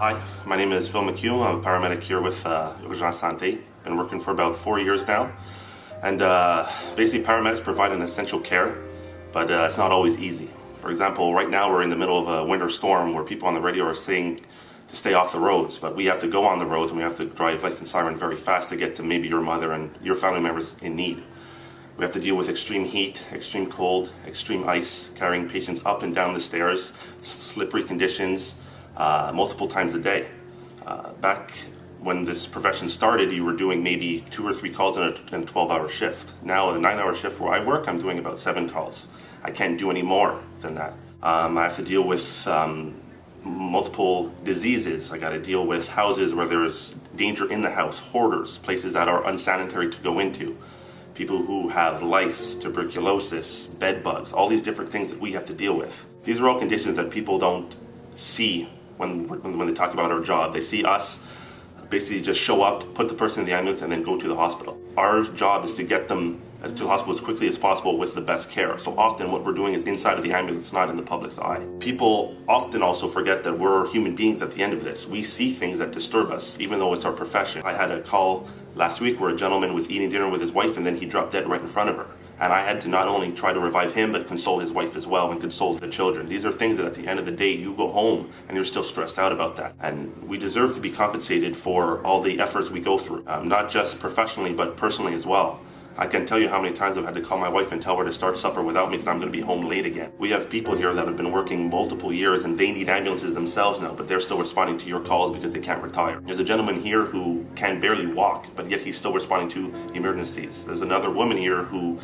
Hi, my name is Phil McHugh. I'm a paramedic here with Urgence Santé. Been working for about 4 years now. And basically paramedics provide an essential care, but it's not always easy. For example, right now we're in the middle of a winter storm where people on the radio are saying to stay off the roads, but we have to go on the roads and we have to drive lights and siren very fast to get to maybe your mother and your family members in need. We have to deal with extreme heat, extreme cold, extreme ice, carrying patients up and down the stairs, slippery conditions, multiple times a day. Back when this profession started, you were doing maybe 2 or 3 calls in a 12-hour shift. Now, in a 9-hour shift where I work, I'm doing about 7 calls. I can't do any more than that. I have to deal with multiple diseases. I got to deal with houses where there's danger in the house, hoarders, places that are unsanitary to go into, people who have lice, tuberculosis, bed bugs, all these different things that we have to deal with. These are all conditions that people don't see when they talk about our job. They see us basically just show up, put the person in the ambulance, and then go to the hospital. Our job is to get them to the hospital as quickly as possible with the best care. So often what we're doing is inside of the ambulance, not in the public's eye. People often also forget that we're human beings at the end of this. We see things that disturb us, even though it's our profession. I had a call last week where a gentleman was eating dinner with his wife and then he dropped dead right in front of her. And I had to not only try to revive him, but console his wife as well and console the children. These are things that at the end of the day, you go home and you're still stressed out about that. And we deserve to be compensated for all the efforts we go through, not just professionally, but personally as well. I can tell you how many times I've had to call my wife and tell her to start supper without me because I'm going to be home late again. We have people here that have been working multiple years and they need ambulances themselves now, but they're still responding to your calls because they can't retire. There's a gentleman here who can barely walk, but yet he's still responding to emergencies. There's another woman here who,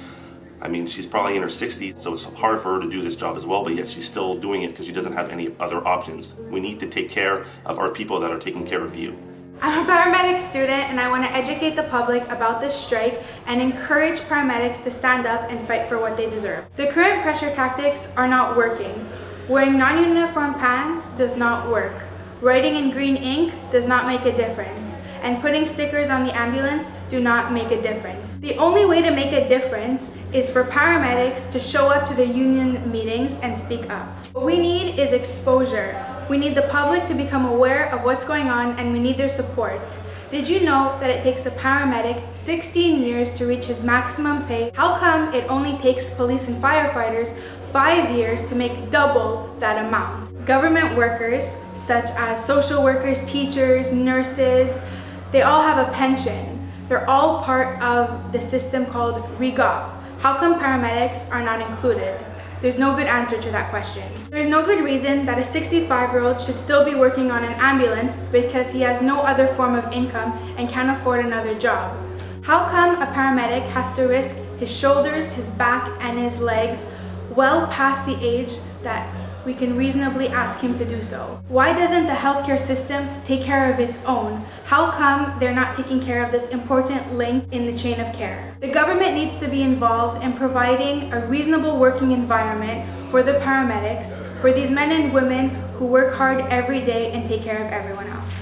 I mean, she's probably in her 60s, so it's hard for her to do this job as well, but yet she's still doing it because she doesn't have any other options. We need to take care of our people that are taking care of you. I'm a paramedic student and I want to educate the public about this strike and encourage paramedics to stand up and fight for what they deserve. The current pressure tactics are not working. Wearing non-uniform pants does not work. Writing in green ink does not make a difference. And putting stickers on the ambulance do not make a difference. The only way to make a difference is for paramedics to show up to the union meetings and speak up. What we need is exposure. We need the public to become aware of what's going on and we need their support. Did you know that it takes a paramedic 16 years to reach his maximum pay? How come it only takes police and firefighters 5 years to make double that amount? Government workers, such as social workers, teachers, nurses, they all have a pension. They're all part of the system called REGOP. How come paramedics are not included? There's no good answer to that question. There's no good reason that a 65-year-old should still be working on an ambulance because he has no other form of income and can't afford another job. How come a paramedic has to risk his shoulders, his back, and his legs well past the age that we can reasonably ask him to do so? Why doesn't the healthcare system take care of its own? How come they're not taking care of this important link in the chain of care? The government needs to be involved in providing a reasonable working environment for the paramedics, for these men and women who work hard every day and take care of everyone else.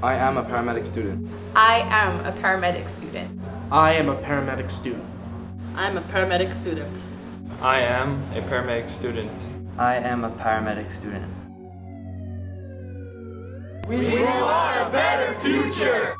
I am a paramedic student. I am a paramedic student. I am a paramedic student. I'm a paramedic student. I am a paramedic student. I am a paramedic student. We want a better future!